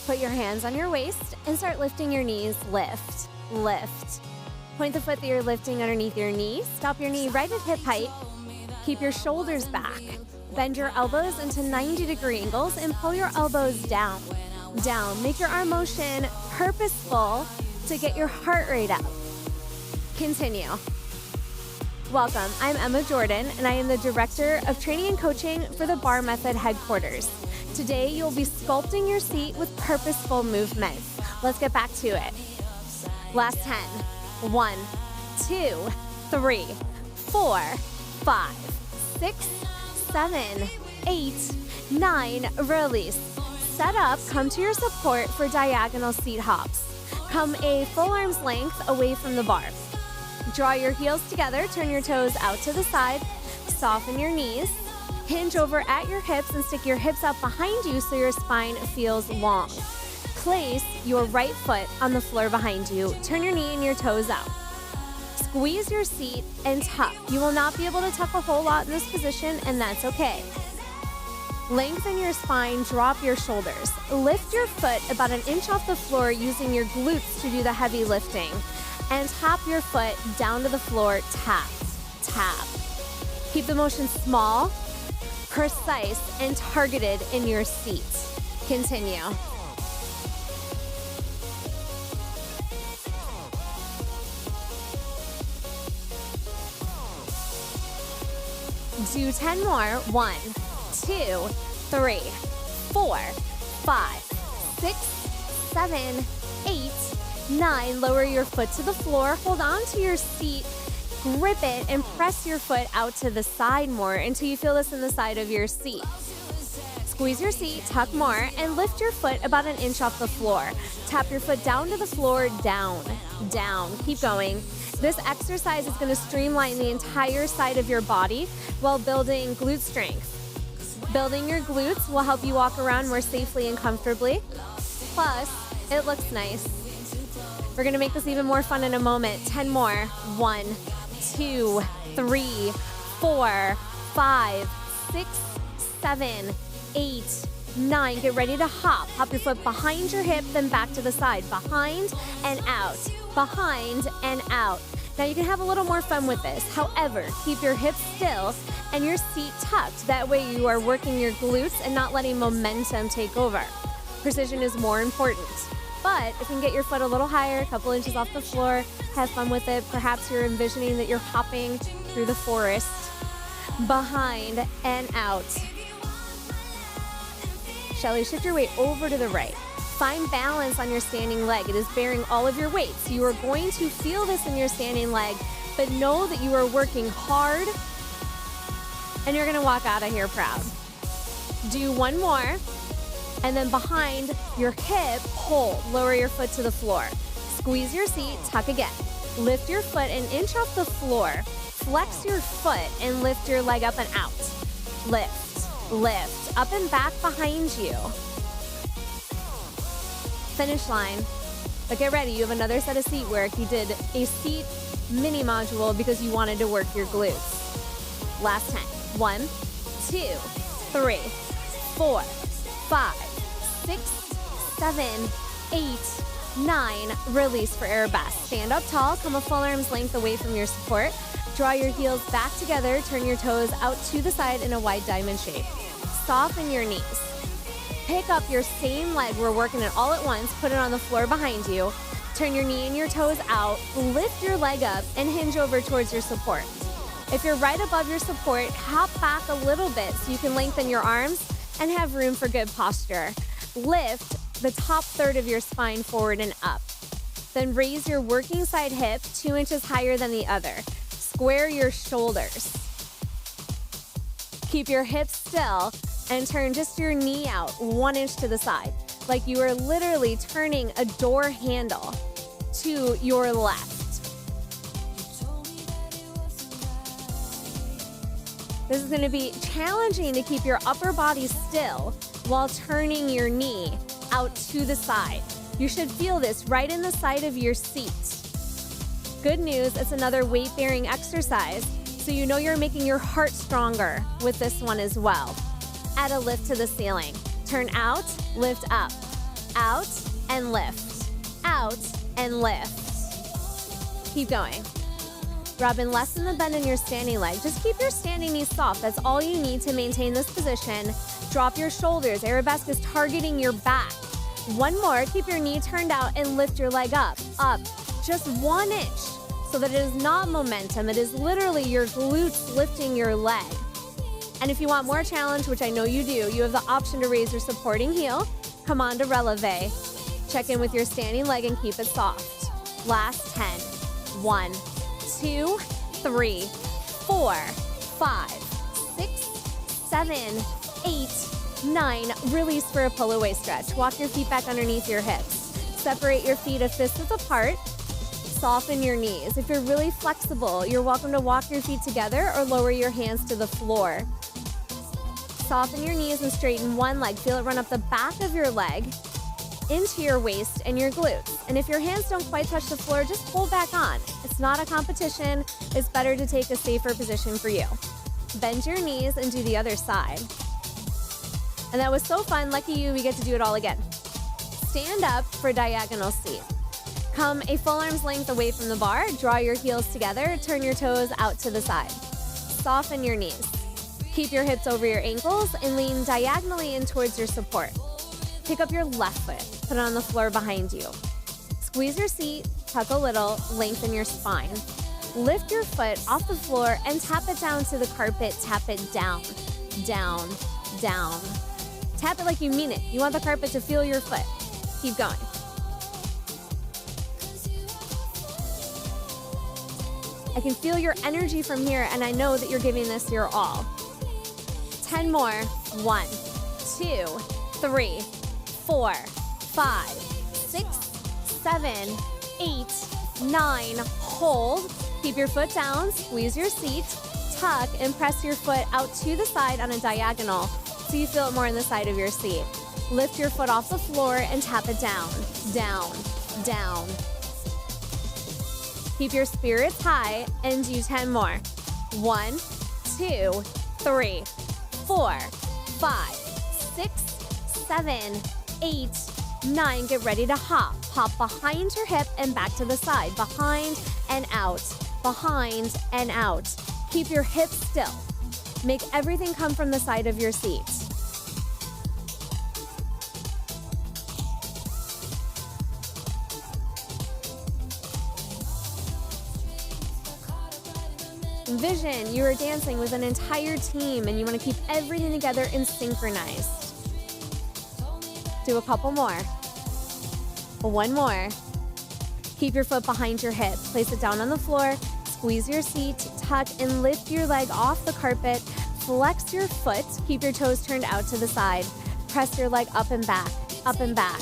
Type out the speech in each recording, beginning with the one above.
Put your hands on your waist and start lifting your knees. Lift, lift. Point the foot that you're lifting underneath your knee. Stop your knee right at hip height. Keep your shoulders back. Bend your elbows into 90-degree angles and pull your elbows down. Down. Make your arm motion purposeful to get your heart rate up. Continue. Welcome, I'm Emma Jordan, and I am the Director of Training and Coaching for the Barre Method headquarters. Today, you'll be sculpting your seat with purposeful movement. Let's get back to it. Last 10. 1, 2, 3, 4, 5, 6, 7, 8, 9. Release. Set up, come to your support for diagonal seat hops. Come a full arm's length away from the bar. Draw your heels together, turn your toes out to the side, soften your knees, hinge over at your hips and stick your hips up behind you so your spine feels long. Place your right foot on the floor behind you, turn your knee and your toes out. Squeeze your seat and tuck. You will not be able to tuck a whole lot in this position, and that's okay. Lengthen your spine, drop your shoulders. Lift your foot about an inch off the floor using your glutes to do the heavy lifting. And tap your foot down to the floor, tap, tap. Keep the motion small, precise, and targeted in your seat. Continue. Do 10 more. 1, 2, 3, 4, 5, 6, 7, 8, 9. Lower your foot to the floor. Hold on to your seat. Grip it and press your foot out to the side more until you feel this in the side of your seat. Squeeze your seat, tuck more, and lift your foot about an inch off the floor. Tap your foot down to the floor, down, down. Keep going. This exercise is going to streamline the entire side of your body while building glute strength. Building your glutes will help you walk around more safely and comfortably. Plus, it looks nice. We're going to make this even more fun in a moment. 10 more. 1, 2, 3, 4, 5, 6, 7, 8, 9. Get ready to hop. Hop your foot behind your hip, then back to the side. Behind and out. Behind and out. Now you can have a little more fun with this. However, keep your hips still and your seat tucked. That way you are working your glutes and not letting momentum take over. Precision is more important. But if you can get your foot a little higher, a couple inches off the floor, have fun with it. Perhaps you're envisioning that you're hopping through the forest, behind and out. Shelly, shift your weight over to the right. Find balance on your standing leg. It is bearing all of your weight. So you are going to feel this in your standing leg, but know that you are working hard and you're going to walk out of here proud. Do 1 more. And then behind your hip, hold. Lower your foot to the floor. Squeeze your seat, tuck again. Lift your foot an inch off the floor. Flex your foot and lift your leg up and out. Lift, lift, up and back behind you. Finish line. But get ready, you have another set of seat work. You did a seat mini module because you wanted to work your glutes. Last 10. 1, 2, 3, 4, 5, 6, 7, 8, 9. Release for Arabesque. Stand up tall, come a full arm's length away from your support. Draw your heels back together, turn your toes out to the side in a wide diamond shape. Soften your knees. Pick up your same leg, we're working it all at once, put it on the floor behind you. Turn your knee and your toes out, lift your leg up, and hinge over towards your support. If you're right above your support, hop back a little bit so you can lengthen your arms and have room for good posture. Lift the top third of your spine forward and up. Then raise your working side hip 2 inches higher than the other. Square your shoulders. Keep your hips still and turn just your knee out 1 inch to the side, like you are literally turning a door handle to your left. This is going to be challenging to keep your upper body still while turning your knee out to the side. You should feel this right in the side of your seat. Good news, it's another weight-bearing exercise, so you know you're making your heart stronger with this one as well. Add a lift to the ceiling. Turn out, lift up. out and lift, out and lift. Keep going. Robin, lessen the bend in your standing leg. Just keep your standing knees soft. That's all you need to maintain this position. Drop your shoulders. Arabesque is targeting your back. One more, keep your knee turned out and lift your leg up, just 1 inch, so that it is not momentum. It is literally your glutes lifting your leg. And if you want more challenge, which I know you do, you have the option to raise your supporting heel, come on to releve. Check in with your standing leg and keep it soft. Last 10. 1, 2, 3, 4, 5, 6, 7, 8, 9. Release for a pull-away stretch. Walk your feet back underneath your hips. Separate your feet a fist width apart. Soften your knees. If you're really flexible, you're welcome to walk your feet together or lower your hands to the floor. Soften your knees and straighten one leg. Feel it run up the back of your leg into your waist and your glutes. And if your hands don't quite touch the floor, just pull back on. It's not a competition. It's better to take a safer position for you. Bend your knees and do the other side. And that was so fun. Lucky you, we get to do it all again. Stand up for diagonal seat. Come a full arm's length away from the bar. Draw your heels together. Turn your toes out to the side. Soften your knees. Keep your hips over your ankles and lean diagonally in towards your support. Pick up your left foot. Put it on the floor behind you. Squeeze your seat, tuck a little, lengthen your spine. Lift your foot off the floor and tap it down to the carpet. Tap it down, down, down. Tap it like you mean it. You want the carpet to feel your foot. Keep going. I can feel your energy from here, and I know that you're giving this your all. 10 more. 1, 2, 3, 4, 5, 6, 7, 8, 9. Hold. Keep your foot down. Squeeze your seat. Tuck and press your foot out to the side on a diagonal so you feel it more in the side of your seat. Lift your foot off the floor and tap it down, down, down. Keep your spirits high and do 10 more. 1, 2, 3, 4, 5, 6, 7, 8, 9. Get ready to hop. Hop behind your hip and back to the side. Behind and out. Behind and out. Keep your hips still. Make everything come from the side of your seat. Envision you are dancing with an entire team and you want to keep everything together and synchronized. Do a couple more. 1 more. Keep your foot behind your hip. Place it down on the floor. Squeeze your seat, tuck, and lift your leg off the carpet. Flex your foot. Keep your toes turned out to the side. Press your leg up and back, up and back.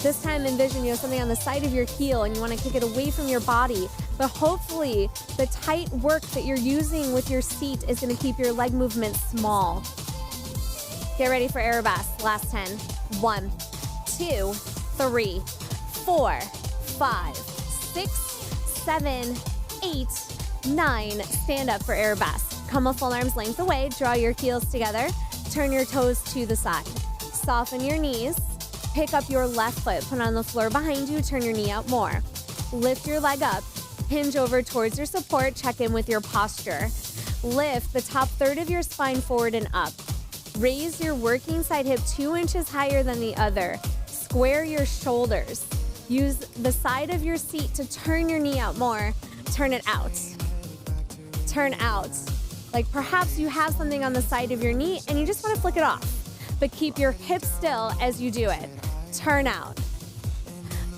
This time envision you have something on the side of your heel and you want to kick it away from your body. But hopefully the tight work that you're using with your seat is going to keep your leg movement small. Get ready for Arabesque. Last 10. 1, 2, 3, 4, 5, 6, 7, 8, 9. Stand up for Arabesque. Come a full arm's length away. Draw your heels together. Turn your toes to the side. Soften your knees. Pick up your left foot. Put it on the floor behind you. Turn your knee out more. Lift your leg up. Hinge over towards your support. Check in with your posture. Lift the top third of your spine forward and up. Raise your working side hip 2 inches higher than the other. Square your shoulders. Use the side of your seat to turn your knee out more. Turn it out. Turn out. Like perhaps you have something on the side of your knee and you just want to flick it off. But keep your hips still as you do it. Turn out.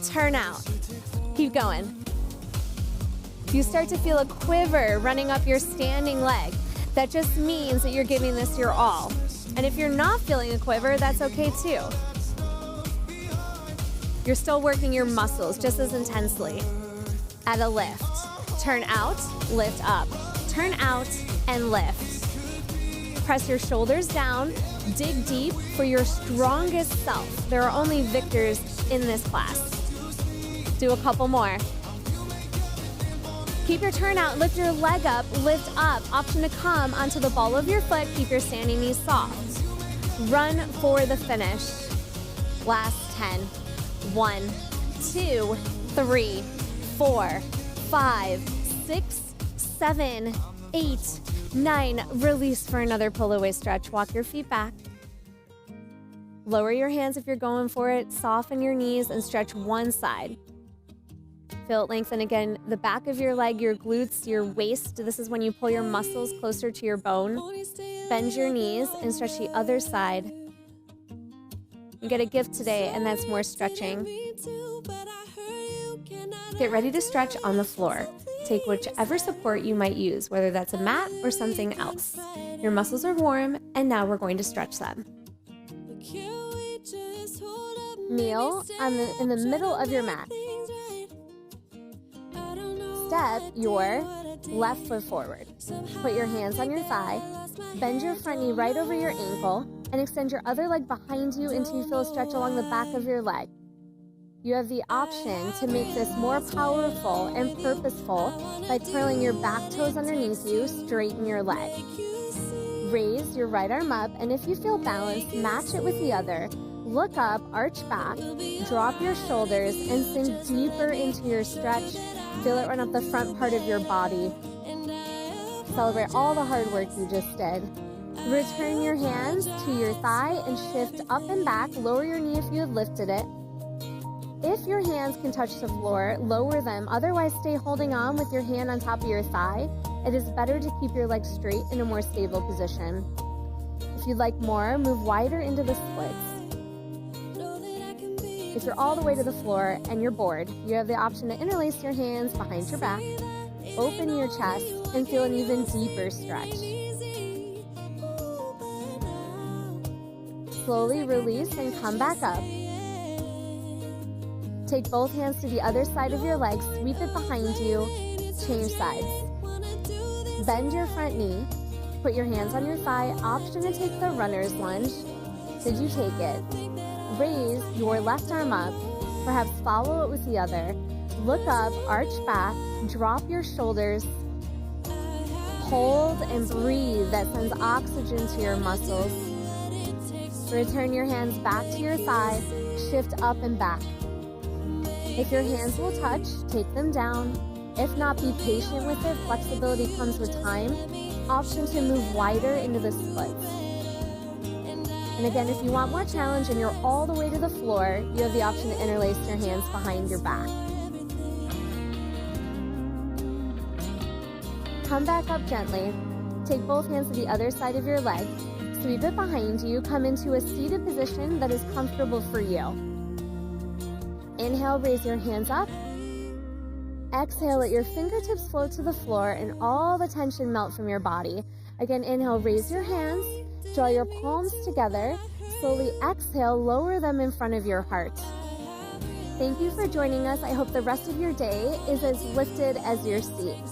Turn out. Keep going. You start to feel a quiver running up your standing leg. That just means that you're giving this your all. And if you're not feeling a quiver, that's okay too. You're still working your muscles just as intensely. At a lift. Turn out, lift up. Turn out and lift. Press your shoulders down. Dig deep for your strongest self. There are only victors in this class. Do a couple more. Keep your turn out, lift your leg up, lift up. Option to come onto the ball of your foot. Keep your standing knees soft. Run for the finish. Last 10. 1, 2, 3, 4, 5, 6, 7, 8, 9. Release for another pull-away stretch. Walk your feet back. Lower your hands if you're going for it. Soften your knees and stretch one side. Feel it lengthen again. The back of your leg, your glutes, your waist. This is when you pull your muscles closer to your bone. Bend your knees and stretch the other side. You get a gift today, and that's more stretching. Get ready to stretch on the floor. Take whichever support you might use, whether that's a mat or something else. Your muscles are warm, and now we're going to stretch them. Kneel in the middle of your mat. Step your left foot forward. Put your hands on your thigh. Bend your front knee right over your ankle and extend your other leg behind you until you feel a stretch along the back of your leg. You have the option to make this more powerful and purposeful by curling your back toes underneath you, straighten your leg. Raise your right arm up, and if you feel balanced, match it with the other. Look up, arch back, drop your shoulders, and sink deeper into your stretch. Feel it run up the front part of your body. Celebrate all the hard work you just did. Return your hands to your thigh and shift up and back. Lower your knee if you had lifted it. If your hands can touch the floor, lower them. Otherwise, stay holding on with your hand on top of your thigh. It is better to keep your legs straight in a more stable position. If you'd like more, move wider into the splits. If you're all the way to the floor and you're bored, you have the option to interlace your hands behind your back, open your chest, and feel an even deeper stretch. Slowly release and come back up. Take both hands to the other side of your leg, sweep it behind you, change sides. Bend your front knee, put your hands on your thigh, option to take the runner's lunge. Did you take it? Raise your left arm up, perhaps follow it with the other. Look up, arch back, drop your shoulders. Hold and breathe. That sends oxygen to your muscles. Return your hands back to your thigh, shift up and back. If your hands will touch, take them down. If not, be patient with it. Flexibility comes with time. Option to move wider into the splits. And again, if you want more challenge and you're all the way to the floor, you have the option to interlace your hands behind your back. Come back up gently. Take both hands to the other side of your leg. Sweep it behind you. Come into a seated position that is comfortable for you. Inhale, raise your hands up. Exhale, let your fingertips float to the floor and all the tension melt from your body. Again, inhale, raise your hands. Draw your palms together. Slowly exhale, lower them in front of your heart. Thank you for joining us. I hope the rest of your day is as lifted as your seat.